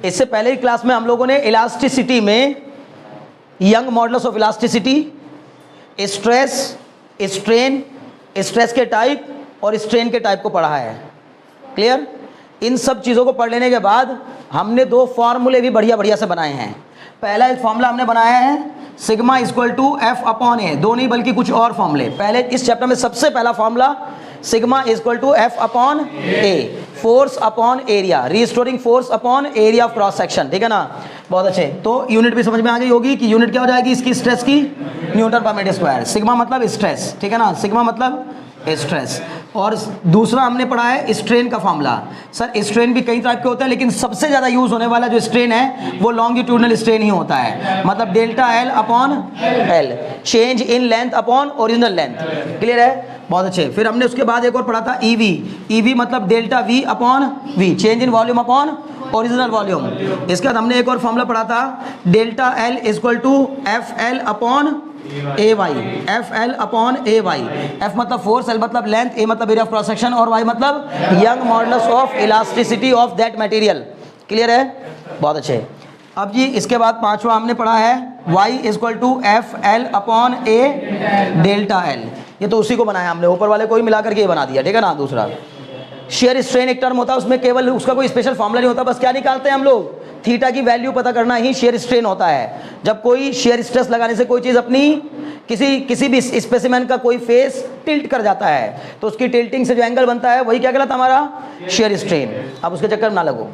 इससे पहले की क्लास में हम लोगों ने इलास्टिसिटी में young modulus of elasticity, stress, strain, stress के टाइप और स्ट्रेन के टाइप को पढ़ा है। क्लियर? इन सब चीज़ों को पढ़ लेने के बाद हमने दो फॉर्मूले भी बढ़िया बढ़िया से बनाए हैं। पहला एक फॉर्मूला हमने बनाया है sigma equal to F upon A, दो नहीं बल्कि कुछ और फॉर्मूले। पहले इस चैप्टर में सबसे पहला formula sigma equal to F upon A, force upon area, restoring force upon area of cross section. ठीक है ना? बहुत अच्छे। तो यूनिट भी समझ में आ गई होगी कि यूनिट क्या हो जाएगी इसकी, स्ट्रेस की न्यूटन पर मीटर स्क्वायर। सिग्मा मतलब स्ट्रेस, ठीक है ना? सिग्मा मतलब स्ट्रेस। और दूसरा हमने पढ़ा है स्ट्रेन का फॉर्मूला। सर स्ट्रेन भी कई टाइप के होते हैं, लेकिन सबसे ज़्यादा यूज होने वाला जो स्ट्रेन है वो लॉन्गिट्यूडनल स्ट्रेन ही होता है, मतलब delta L upon L, change in length upon original length. Clear है? बहुत अच्छे। फिर हमने उसके बाद एक और पढ़ा था ईवी। ईवी मतलब delta V upon V, change in volume upon original volume. इसके बाद हमने एक और फॉर्मूला पढ़ा था delta L equal to F L upon A Y, F L upon A Y. F मतलब फोर्स, एल मतलब लेंथ, ए मतलब एरिया ऑफ क्रॉस सेक्शन और वाई मतलब Young modulus of elasticity of that material. Clear है? बहुत अच्छे। अब जी इसके बाद पांचवा हमने पढ़ा है y equal to F L upon A delta L. ये तो उसी को बनाया हमने, ऊपर वाले को ही मिला करके ये बना दिया। ठीक है ना? दूसरा शेयर स्ट्रेन एक टर्म होता है, उसमें केवल उसका कोई स्पेशल फॉर्मूला नहीं होता, बस क्या निकालते हैं हम लोग, थीटा की वैल्यू पता करना ही शेयर स्ट्रेन होता है। जब कोई शेयर स्ट्रेस लगाने से कोई चीज़ अपनी किसी भी स्पेसिमेन का कोई फेस टिल्ट कर जाता है, तो उसकी टिल्टिंग से जो एंगल बनता है वही क्या कहलाता है, हमारा शेयर स्ट्रेन। अब उसके चक्कर में ना लगो।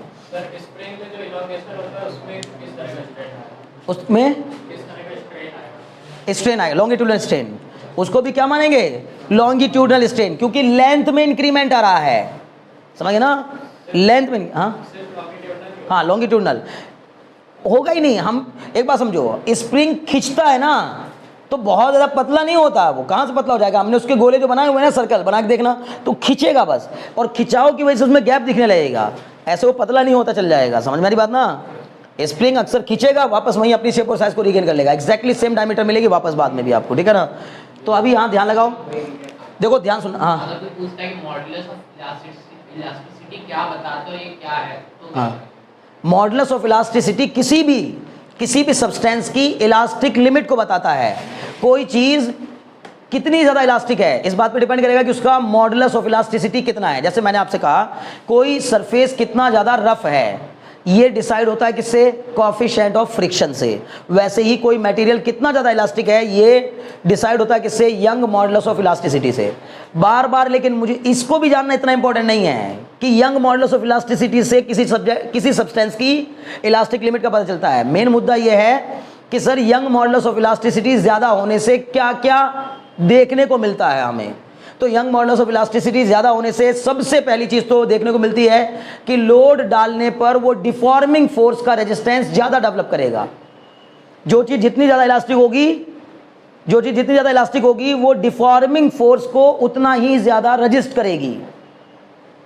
उसमें स्ट्रेन आएगा, लॉन्गिट्यूडनल स्ट्रेन, उसको भी क्या मानेंगे, लॉन्गिट्यूडनल स्ट्रेन, क्योंकि लेंथ में इंक्रीमेंट आ रहा है। समझे ना? लेंथ में, हाँ लॉन्गिट्यूडनल होगा ही नहीं। हम एक बात समझो, स्प्रिंग खींचता है ना तो बहुत ज़्यादा पतला नहीं होता, वो कहाँ से पतला हो जाएगा। हमने उसके गोले जो बनाए हुए ना, सर्कल बना के देखना, तो खींचेगा बस, और खिंचाव की वजह से उसमें गैप दिखने लगेगा, ऐसे वो पतला नहीं होता चल जाएगा। समझ में आ रही बात ना? स्प्रिंग अक्सर खींचेगा, वापस वहीं अपनी शेप और साइज को रिगेन कर लेगा, एक्जैक्टली सेम डायमीटर मिलेगी वापस बाद में भी आपको। ठीक है ना? तो अभी यहाँ ध्यान लगाओ, देखो ध्यान सुन। हाँ मॉडुलस ऑफ इलास्टिसिटी किसी भी सब्सटेंस की इलास्टिक लिमिट को बताता है। कोई चीज़ कितनी ज़्यादा इलास्टिक है इस बात पे डिपेंड करेगा कि उसका मॉडुलस ऑफ इलास्टिसिटी कितना है। जैसे मैंने आपसे कहा कोई सरफेस कितना ज़्यादा रफ है, ये डिसाइड होता है किससे, कोएफिशिएंट ऑफ फ्रिक्शन से। वैसे ही कोई मटेरियल कितना ज़्यादा इलास्टिक है ये डिसाइड होता है किससे, यंग मॉडुलस ऑफ इलास्टिसिटी से। बार बार लेकिन मुझे इसको भी जानना इतना इंपॉर्टेंट नहीं है कि यंग मॉडुलस ऑफ इलास्टिसिटी से किसी सब्सटेंस की इलास्टिक लिमिट का पता चलता है। मेन मुद्दा ये है कि sir young modulus of elasticity ज़्यादा होने से क्या क्या देखने को मिलता है हमें। तो यंग मॉडुलस ऑफ इलास्टिसिटी ज़्यादा होने से सबसे पहली चीज़ तो देखने को मिलती है कि लोड डालने पर वो डिफॉर्मिंग फोर्स का रेजिस्टेंस ज़्यादा डेवलप करेगा। जो चीज़ जितनी ज़्यादा इलास्टिक होगी वो डिफॉर्मिंग फोर्स को उतना ही ज़्यादा रजिस्ट करेगी।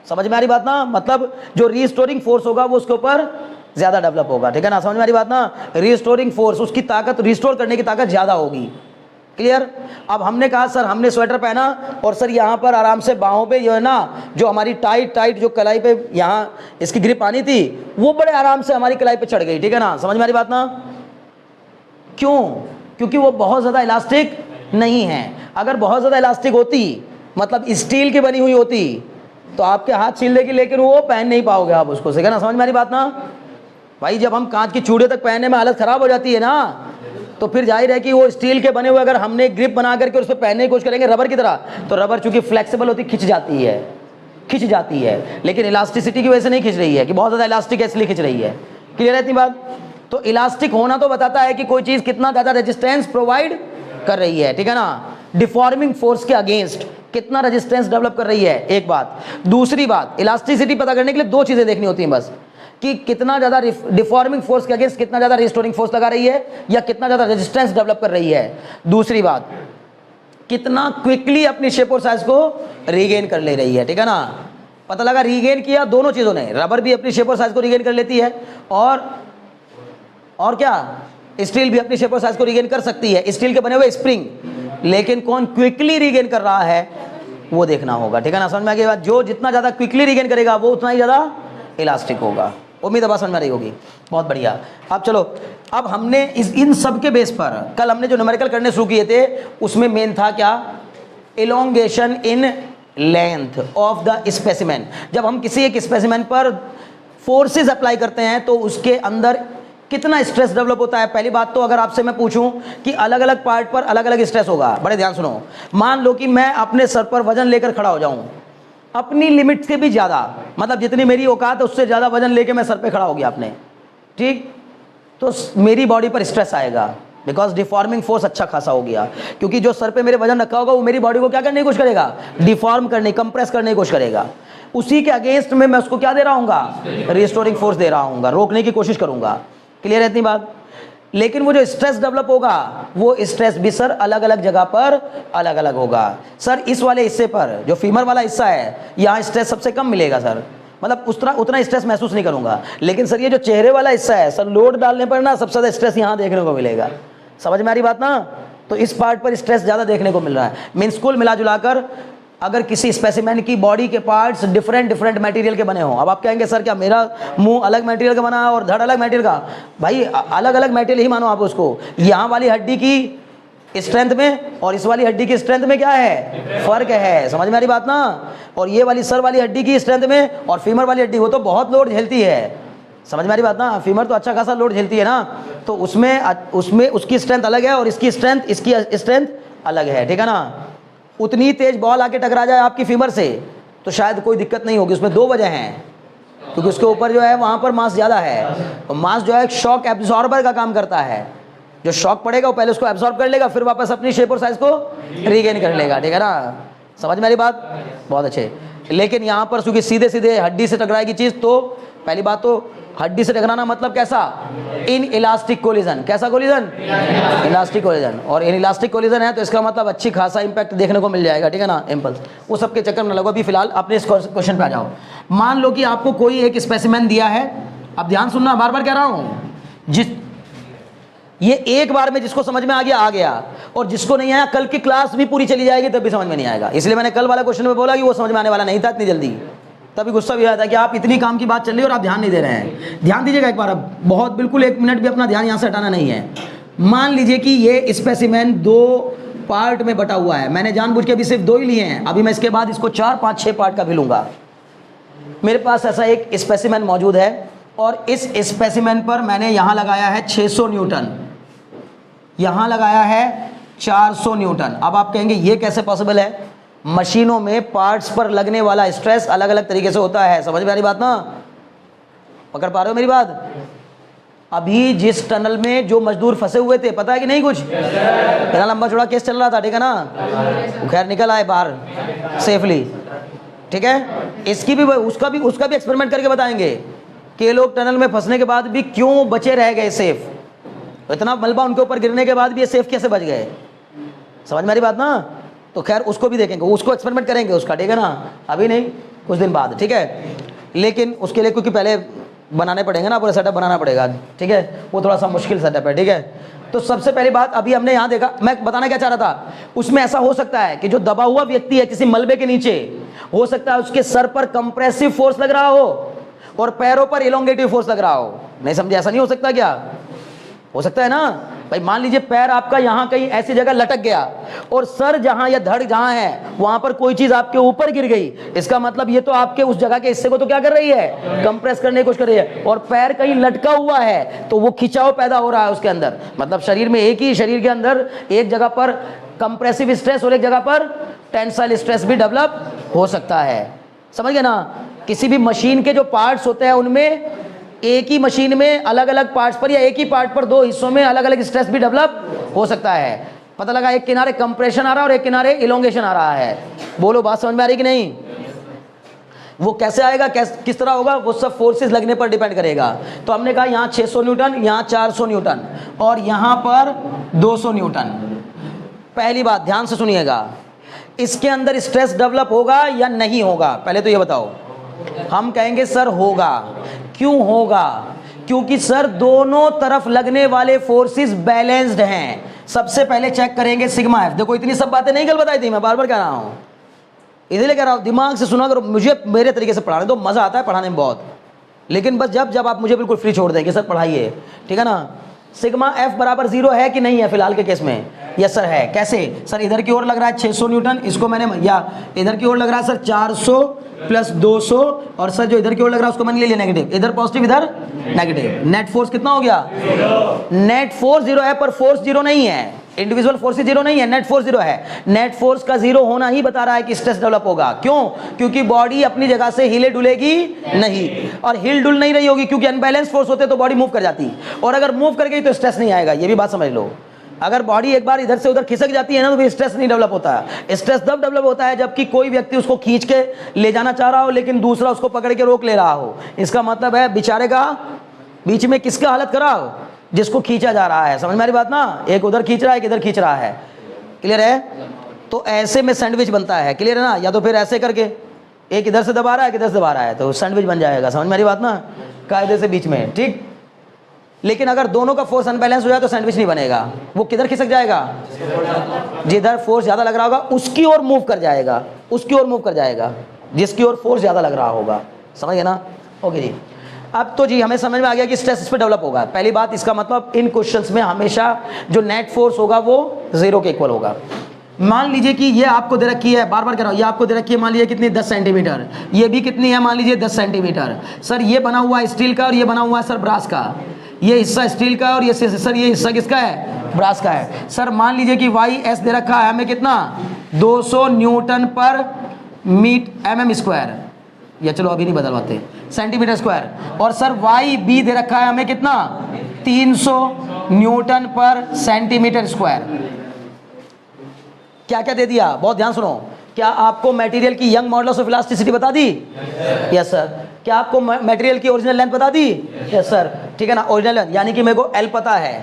समझ में आ रही बात ना? मतलब जो रिस्टोरिंग फोर्स होगा वो उसके ऊपर ज़्यादा डेवलप होगा। ठीक है ना? समझ में आ रही बात ना? रिस्टोरिंग फोर्स, उसकी ताकत, रिस्टोर करने की ताकत ज़्यादा होगी। क्लियर? अब हमने कहा सर हमने स्वेटर पहना और सर यहाँ पर आराम से बाहों पे जो है ना, जो हमारी टाइट जो कलाई पे यहाँ इसकी ग्रिप आनी थी वो बड़े आराम से हमारी कलाई पे चढ़ गई। ठीक है ना? समझ में आ रही बात ना? क्यों? क्योंकि वो बहुत ज़्यादा इलास्टिक नहीं है। अगर बहुत ज़्यादा इलास्टिक होती, मतलब स्टील की बनी हुई होती, तो आपके हाथ छील देगी, लेकिन वो पहन नहीं पाओगे आप उसको। ठीक है ना? समझ में आ रही बात ना? भाई जब हम कांच की चूड़े तक पहनने में हालत ख़राब हो जाती है ना, तो फिर जाहिर है कि वो स्टील के बने हुए अगर हमने ग्रिप बना करके उस पर पहनने की कोशिश करेंगे रबर की तरह, तो रबर चूंकि फ्लेक्सिबल होती खिंच जाती है, लेकिन इलास्टिसिटी की वजह से नहीं खिंच रही है कि बहुत ज़्यादा इलास्टिक है इसलिए खिंच रही है। क्लियर है इतनी बात? तो इलास्टिक होना तो बताता है कि कोई चीज़ कितना ज़्यादा रेजिस्टेंस प्रोवाइड कर रही है। ठीक है ना? डिफॉर्मिंग फोर्स के अगेंस्ट कितना रेजिस्टेंस डेवलप कर रही है, एक बात। दूसरी बात, इलास्टिसिटी पता करने के लिए दो चीज़ें देखनी होती हैं बस, कि कितना ज़्यादा डिफॉर्मिंग फोर्स के अगेंस्ट कितना ज़्यादा रिस्टोरिंग फोर्स लगा रही है, या कितना ज़्यादा रेजिस्टेंस डेवलप कर रही है। दूसरी बात, कितना क्विकली अपनी शेप और साइज को रीगेन कर ले रही है। ठीक है ना? पता लगा रीगेन किया दोनों चीज़ों ने, रबर भी अपनी शेप और साइज को रीगेन कर लेती है, और क्या, स्टील भी अपनी शेप और साइज को रीगेन कर सकती है, स्टील के बने हुए स्प्रिंग। लेकिन कौन क्विकली रीगेन कर रहा है वो देखना होगा। ठीक है ना? समझ में आ गई बात? जो जितना ज़्यादा क्विकली रीगेन करेगा वो उतना ही ज़्यादा इलास्टिक होगा। उम्मीद है बात समझ में आ रही होगी। बहुत बढ़िया। अब चलो, अब हमने इन सब के बेस पर कल हमने जो न्यूमेरिकल करने शुरू किए थे उसमें मेन था क्या, elongation in length of the specimen. जब हम किसी एक स्पेसिमेन पर फोर्सेस अप्लाई करते हैं तो उसके अंदर कितना स्ट्रेस डेवलप होता है। पहली बात तो अगर आपसे मैं पूछूं कि अलग अलग पार्ट पर अलग अलग स्ट्रेस होगा, बड़े ध्यान सुनो। मान लो कि मैं अपने सर पर वजन लेकर खड़ा हो जाऊं, अपनी लिमिट से भी ज़्यादा, मतलब जितनी मेरी औकात है उससे ज़्यादा वजन लेके मैं सर पे खड़ा हो गया आपने, ठीक, तो मेरी बॉडी पर स्ट्रेस आएगा, बिकॉज डिफॉर्मिंग फोर्स अच्छा खासा हो गया। क्योंकि जो सर पे मेरे वजन रखा होगा वो मेरी बॉडी को क्या करने की कोशिश करेगा, डिफॉर्म करने, कंप्रेस करने की कोशिश करेगा। उसी के अगेंस्ट में मैं उसको क्या दे रहा हूँ, रिस्टोरिंग फोर्स दे रहा हूँ, रोकने की कोशिश करूँगा। क्लियर है इतनी बात। लेकिन वो जो स्ट्रेस डेवलप होगा वो स्ट्रेस भी सर अलग अलग जगह पर अलग अलग होगा। सर इस वाले हिस्से पर जो फीमर वाला हिस्सा है यहाँ स्ट्रेस सबसे कम मिलेगा सर, मतलब उतना स्ट्रेस महसूस नहीं करूंगा। लेकिन सर ये जो चेहरे वाला हिस्सा है सर, लोड डालने पर ना सबसे ज़्यादा स्ट्रेस यहाँ देखने को मिलेगा। समझ में आ रही बात ना। तो इस पार्ट पर स्ट्रेस ज़्यादा देखने को मिल रहा है। मीन्स कुल मिला जुलाकर अगर किसी स्पेसिमेन की बॉडी के पार्ट्स डिफरेंट मटेरियल के बने हो, अब आप कहेंगे सर क्या मेरा मुंह अलग मटेरियल का बना है और धड़ अलग मटेरियल का, भाई अलग अलग मटेरियल ही मानो आप उसको। यहाँ वाली हड्डी की स्ट्रेंथ में और इस वाली हड्डी की स्ट्रेंथ में क्या है, फर्क है। समझ में आ रही बात ना। और ये वाली सर वाली हड्डी की स्ट्रेंथ में और फीमर वाली हड्डी, वो तो बहुत लोड झेलती है। समझ में आ रही बात ना। फीमर तो अच्छा खासा लोड झेलती है ना, तो उसमें उसकी स्ट्रेंथ अलग है और इसकी स्ट्रेंथ अलग है, ठीक है ना। उतनी तेज बॉल आके टकरा जाए आपकी फीमर से तो शायद कोई दिक्कत नहीं होगी। उसमें दो वजह हैं, क्योंकि उसके ऊपर जो है वहाँ पर मास ज़्यादा है, तो मास जो है शॉक एब्जॉर्बर का काम करता है। जो शॉक पड़ेगा वो पहले उसको एब्जॉर्ब कर लेगा, फिर वापस अपनी शेप और साइज को रीगेन कर लेगा, ठीक है ना। समझ में आ रही बात, बहुत अच्छे। लेकिन यहाँ पर चूंकि सीधे सीधे हड्डी से टकराएगी चीज़, तो पहली बात तो हड्डी से टकराना मतलब कैसा, इन इलास्टिक कोलिजन। कैसा कोलिजन, इलास्टिक कोलिजन। और इन इलास्टिक कोलिजन है तो इसका मतलब अच्छी खासा इंपैक्ट देखने को मिल जाएगा, ठीक है ना। इम्पल्स वो सब के चक्कर में लगो। अभी फिलहाल अपने इस क्वेश्चन पे आ जाओ। मान लो कि आपको कोई एक स्पेसिमेन दिया है, अब ध्यान सुनना, बार बार कह रहा हूँ, ये एक बार में जिसको समझ में आ गया और जिसको नहीं आया कल की क्लास भी पूरी चली जाएगी तब भी समझ में नहीं आएगा। इसलिए मैंने कल वाला क्वेश्चन में बोला कि वो समझ में आने वाला नहीं था इतनी जल्दी, तभी गुस्सा भी आया था कि आप इतनी काम की बात चल रही है और आप ध्यान नहीं दे रहे हैं। ध्यान दीजिएगा एक बार, अब बहुत बिल्कुल 1 मिनट भी अपना ध्यान यहाँ से हटाना नहीं है। मान लीजिए कि ये स्पेसिमेन 2 पार्ट में बटा हुआ है। मैंने जानबूझ के अभी सिर्फ 2 ही लिए हैं, अभी मैं इसके बाद इसको 4, 5, 6 पार्ट का भी लूँगा। मेरे पास ऐसा एक स्पेसिमेन मौजूद है और इस स्पेसिमेन पर मैंने यहाँ लगाया है 600 न्यूटन, यहाँ लगाया है 400 न्यूटन। अब आप कहेंगे ये कैसे पॉसिबल है। मशीनों में पार्ट्स पर लगने वाला स्ट्रेस अलग अलग तरीके से होता है। समझ में आ रही बात ना, पकड़ पा रहे हो मेरी बात। अभी जिस टनल में जो मजदूर फंसे हुए थे, पता है कि नहीं कुछ, इतना लंबा चौड़ा केस चल रहा था, ठीक है ना। खैर निकल आए बाहर सेफली, ठीक है। इसकी भी उसका भी एक्सपेरिमेंट करके बताएंगे कि ये लोग टनल में फंसने के बाद भी क्यों बचे रह गए सेफ। इतना मलबा उनके ऊपर गिरने के बाद भी ये सेफ कैसे बच गए। समझ में आ रही बात ना। तो खैर उसको भी देखेंगे, उसको एक्सपेरिमेंट करेंगे उसका, ठीक है ना। अभी नहीं, कुछ दिन बाद, ठीक है। लेकिन उसके लिए क्योंकि पहले बनाने पड़ेंगे ना, पूरा सेटअप बनाना पड़ेगा, ठीक है। वो थोड़ा सा मुश्किल सेटअप है, ठीक है। तो सबसे पहली बात अभी हमने यहाँ देखा, मैं बताना क्या चाह रहा था, उसमें ऐसा हो सकता है कि जो दबा हुआ व्यक्ति है किसी मलबे के नीचे, हो सकता है उसके सर पर कंप्रेसिव फोर्स लग रहा हो और पैरों पर इलोंगेटिव फोर्स लग रहा हो। नहीं समझे, ऐसा नहीं हो सकता क्या, हो सकता है ना भाई। मान लीजिए पैर आपका यहाँ कहीं ऐसी जगह लटक गया और सर जहाँ या धड़ जहाँ है वहां पर कोई चीज आपके ऊपर गिर गई, इसका मतलब ये तो आपके उस जगह के हिस्से को तो क्या कर रही है, कंप्रेस करने की कोशिश कर रही है। और पैर कहीं लटका हुआ है तो वो खिंचाव पैदा हो रहा है उसके अंदर, मतलब शरीर में एक ही शरीर के अंदर एक जगह पर कंप्रेसिव स्ट्रेस और एक जगह पर टेंसाइल स्ट्रेस भी डेवलप हो सकता है। समझ गए ना। किसी भी मशीन के जो पार्ट्स होते हैं उनमें एक ही मशीन में अलग अलग पार्ट्स पर या एक ही पार्ट पर 2 हिस्सों में अलग अलग स्ट्रेस भी डेवलप हो सकता है। पता लगा एक किनारे कंप्रेशन आ रहा है और एक किनारे इलोंगेशन आ रहा है। बोलो बात समझ में आ रही कि नहीं। वो कैसे आएगा, किस तरह होगा, वो सब फोर्सेस लगने पर डिपेंड करेगा। तो हमने कहा यहाँ 600 न्यूटन, यहाँ 400 न्यूटन और यहाँ पर 200 न्यूटन। पहली बात ध्यान से सुनिएगा, इसके अंदर स्ट्रेस डेवलप होगा या नहीं होगा, पहले तो ये बताओ। हम कहेंगे सर होगा। क्यों होगा, क्योंकि सर दोनों तरफ लगने वाले फोर्सेस बैलेंस्ड हैं। सबसे पहले चेक करेंगे सिग्मा एफ। देखो इतनी सब बातें नहीं कल बताई थी, मैं बार बार कह रहा हूं, इसलिए कह रहा हूं दिमाग से सुना करो, मुझे मेरे तरीके से पढ़ाने दो, मजा आता है पढ़ाने में बहुत। लेकिन बस जब जब आप मुझे बिल्कुल फ्री छोड़ देंगे सर पढ़ाइए, ठीक है ना। सिग्मा एफ बराबर 0 है कि नहीं है फिलहाल के केस में? यस सर है। कैसे सर? इधर की ओर लग रहा है 600 न्यूटन, इसको मैंने, या इधर की ओर लग रहा है सर 400 प्लस 200, और सर जो इधर की ओर लग रहा है उसको मैंने ले लिया नेगेटिव, इधर पॉजिटिव इधर नेगेटिव। नेट फोर्स कितना हो गया? नेट फोर्स 0 है, पर फोर्स 0 नहीं है, इंडिविजुअल फोर्स 0 नहीं है, नेट फोर्स 0 है। नेट फोर्स का 0 होना ही बता रहा है कि स्ट्रेस डेवलप होगा। क्यों? क्योंकि बॉडी अपनी जगह से हिले डुलेगी नहीं, और हिल डुल नहीं रही होगी, क्योंकि अनबैलेंस फोर्स होते तो बॉडी मूव कर जाती, और अगर मूव कर गई तो स्ट्रेस नहीं आएगा। ये भी बात समझ लो। अगर बॉडी एक बार इधर से उधर खिसक जाती है ना, तो फिर स्ट्रेस नहीं डेवलप होता है। स्ट्रेस तब डेवलप होता है जबकि कोई व्यक्ति उसको खींच के ले जाना चाह रहा हो, लेकिन दूसरा उसको पकड़ के रोक ले रहा हो। इसका मतलब है बेचारे का बीच में किसका हालत खराब? जिसको खींचा जा रहा है। समझ में आ रही बात ना? एक उधर खींच रहा है, एक इधर खींच रहा है। क्लियर है? तो ऐसे में सैंडविच बनता है। क्लियर है ना? या तो फिर ऐसे करके एक इधर से दबा रहा है, एक इधर से दबा रहा है, तो सैंडविच बन जाएगा। समझ में आ रही बात ना? कायदे से बीच में, ठीक। लेकिन अगर दोनों का फोर्स अनबैलेंस हो जाए तो सैंडविच नहीं बनेगा। वो किधर खिसक जाएगा? जिधर फोर्स ज्यादा लग रहा होगा उसकी ओर मूव कर जाएगा, उसकी ओर मूव कर जाएगा, जिसकी ओर फोर्स ज्यादा लग रहा होगा। समझ गए ना? ओके जी। अब तो जी हमें समझ में आ गया कि स्ट्रेस इस पे डेवलप होगा। पहली बात, इसका मतलब इन क्वेश्चंस में हमेशा जो नेट फोर्स होगा वो 0 के इक्वल होगा। मान लीजिए कि ये आपको दे रखी है, बार बार कह रहा हूं, ये आपको दे रखी है, मान लीजिए कितनी, 10 सेंटीमीटर। ये भी कितनी है? मान लीजिए 10 सेंटीमीटर। सर ये बना हुआ है स्टील का, और ये बना हुआ है सर ब्रास का। ये हिस्सा स्टील का है, और ये सर ये हिस्सा किसका है? ब्रास का है। सर मान लीजिए कि वाई एस दे रखा है हमें कितना? 200 न्यूटन पर mm स्क्वायर, या चलो अभी नहीं बदलवाते, सेंटीमीटर स्क्वायर। और सर वाई बी दे रखा है हमें कितना? 300 न्यूटन पर सेंटीमीटर स्क्वायर। क्या क्या दे दिया? बहुत ध्यान सुनो। क्या आपको मटेरियल की यंग मॉडुलस ऑफ इलास्टिसिटी बता दी? Yes sir. क्या आपको मटेरियल की ओरिजिनल लेंथ बता दी? Yes sir. ठीक है ना? ओरिजिनल लेंथ यानी कि मेरे को एल पता है,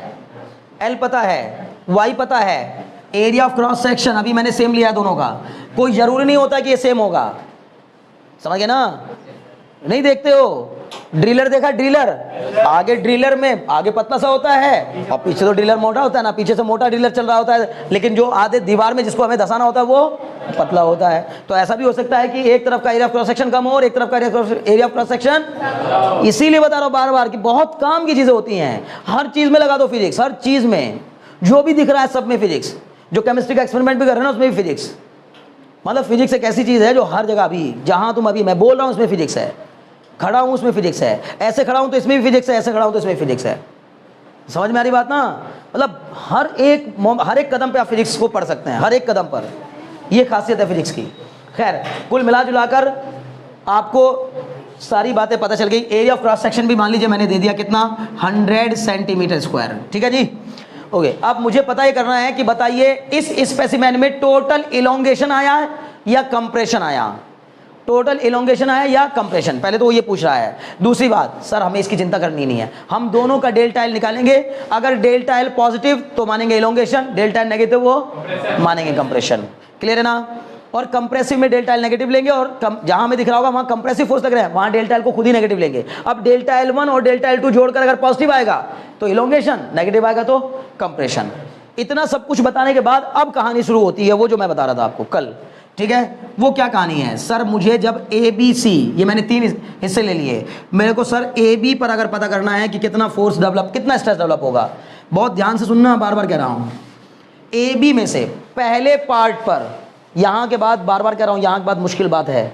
एल पता है, वाई पता है, एरिया ऑफ क्रॉस सेक्शन अभी मैंने सेम लिया है दोनों का। कोई जरूरी नहीं होता कि ये सेम होगा। समझ गए ना? नहीं देखते हो? ड्रिलर देखा? ड्रिलर आगे, ड्रिलर में आगे पतला सा होता है और पीछे तो ड्रिलर मोटा होता है ना, पीछे से मोटा ड्रिलर चल रहा होता है, लेकिन जो आधे दीवार में जिसको हमें धसाना होता है वो पतला होता है। तो ऐसा भी हो सकता है कि एक तरफ का एरिया ऑफ क्रॉस सेक्शन कम हो और एक तरफ का एरिया ऑफ क्रॉस सेक्शन। इसीलिए बता रहा हूं बार बार कि बहुत काम की चीजें होती हैं। हर चीज में लगा दो फिजिक्स, हर चीज में जो भी दिख रहा है सब में फिजिक्स। जो केमिस्ट्री का एक्सपेरिमेंट भी कर रहे हैं ना उसमें भी फिजिक्स। मतलब फिजिक्स एक ऐसी चीज है जो हर जगह, अभी जहां तुम अभी मैं बोल रहा हूं उसमें फिजिक्स है, खड़ा हूं उसमें फिजिक्स है, ऐसे खड़ा हूं तो इसमें भी फिजिक्स है, ऐसे खड़ा हूं तो इसमें फिजिक्स है। समझ में आ रही बात ना? मतलब हर एक कदम पे आप फिजिक्स को पढ़ सकते हैं, हर एक कदम पर। ये खासियत है फिजिक्स की। खैर कुल मिला जुलाकर आपको सारी बातें पता चल गई। एरिया ऑफ क्रॉस सेक्शन भी मान लीजिए मैंने दे दिया कितना? 100 सेंटीमीटर स्क्वायर। ठीक है जी? ओके। अब मुझे पता ही करना है कि बताइए इस स्पेसिमेन में टोटल इलोंगेशन आया है या कंप्रेशन आया? टोटल इलोंगेशन आया या कंप्रेशन? पहले तो वो ये पूछ रहा है। दूसरी बात, सर हमें इसकी चिंता करनी नहीं है, हम दोनों का डेल्टा एल निकालेंगे। अगर डेल्टा एल पॉजिटिव तो मानेंगे इलोंगेशन, डेल्टा एल नेगेटिव वो मानेंगे कंप्रेशन। क्लियर है ना? और कंप्रेसिव में डेल्टा एल नेगेटिव लेंगे, और जहां हमें दिख रहा होगा वहां कंप्रेसिव फोर्स लग रहा है, वहां डेल्टा एल को खुद ही नेगेटिव लेंगे। अब डेल्टा एल 1 और डेल्टा एल 2 जोड़कर अगर पॉजिटिव आएगा तो इलोंगेशन, नेगेटिव आएगा तो कंप्रेशन। इतना सब कुछ बताने के बाद अब कहानी शुरू होती है, वो जो मैं बता रहा था आपको कल। ठीक है? वो क्या कहानी है? सर मुझे जब ए बी सी, ये मैंने 3 हिस्से ले लिए, मेरे को सर ए बी पर अगर पता करना है कि कितना फोर्स डेवलप, कितना स्ट्रेस डेवलप होगा, बहुत ध्यान से सुनना, बार बार कह रहा हूं। ए बी में से पहले पार्ट पर, यहां के बाद बार बार कह रहा हूं, यहां के बाद मुश्किल बात है,